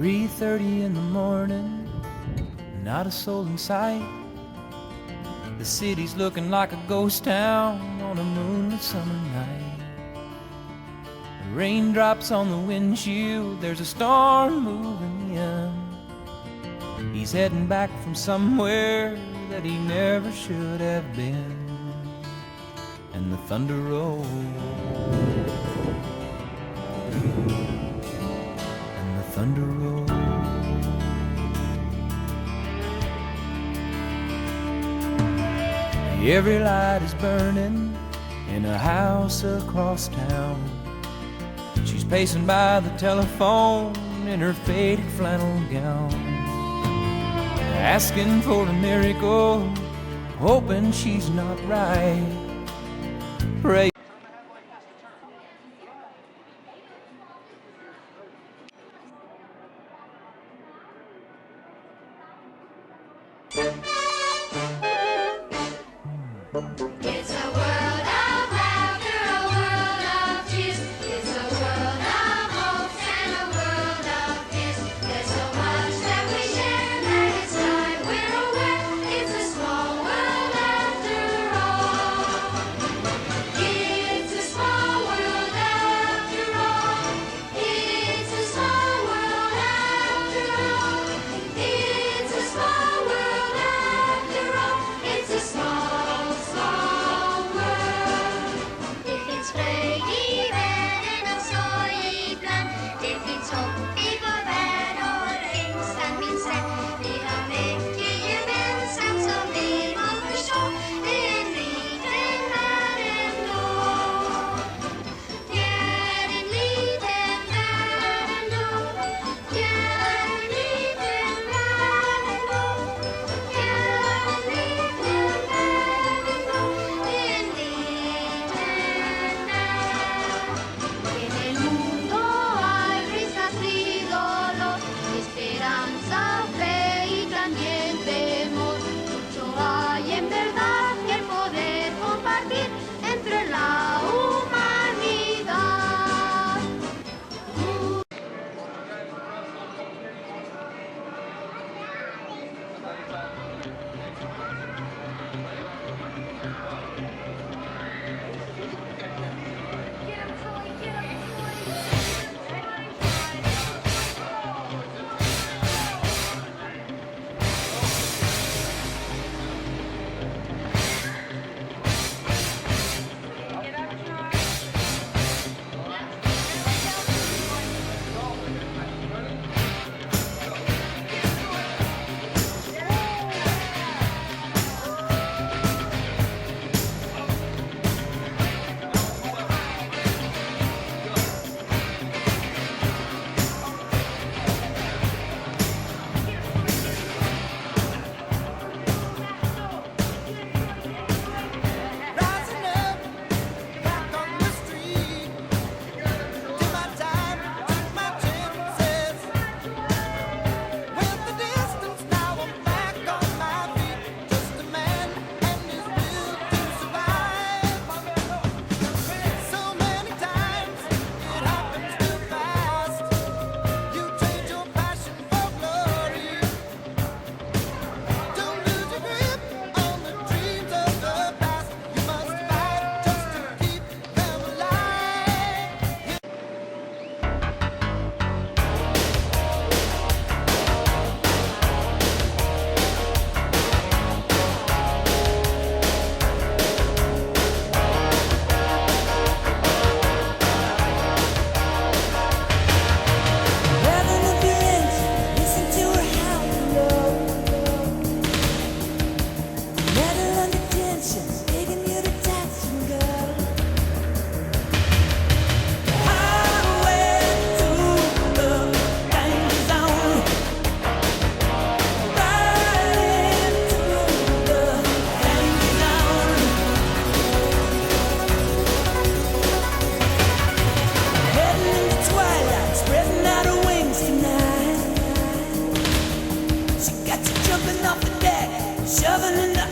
3:30 in the morning, not a soul in sight. The city's looking like a ghost town on a moonlit summer night. The raindrops on the windshield, there's a storm moving in. He's heading back from somewhere that he never should have been. And the thunder rolls, and the thunder rolls. Every light is burning in a house across town. She's pacing by the telephone in her faded flannel gown, asking for a miracle, hoping she's not right. Pray. It's a world of laughter, a world of tears. It's a world of hopes and a world of fears. There's so much that we share that it's time we're aware. It's a small world after all. It's a small world after all. It's a small world after all. It's a small world after all. It's a small world. Det finns fröjd i världen och sorg ibland. Det finns hopp i vår värld och ängslan minns än. Vi har mycket gemensamt som vi må förstå. Det är en liten värld ändå. Det är en liten värld ändå. Det är en liten värld ändå. Det är en liten värld ändå. Det är en liten värld. En el mundo hay risas y dolor, esperanza, fe y también temor. Mucho hay en verdad que poder compartir entre la humanidad. Rising up, back on the street. Took my time, took my chances. With the distance, now I'm back on my feet. Just a man and his will to survive. So many times it happens too fast. You trade your passion for glory. Don't lose your grip on the dreams of the past. You must fight just to keep them alive. Heaven of your engine, listen to her howling low. Metal under tension, begging you to touch and go. Highway to the danger zone. Riding through the danger zone. Heading into twilight, spreading out her wings tonight. She got you jumping off the deck, shoving in the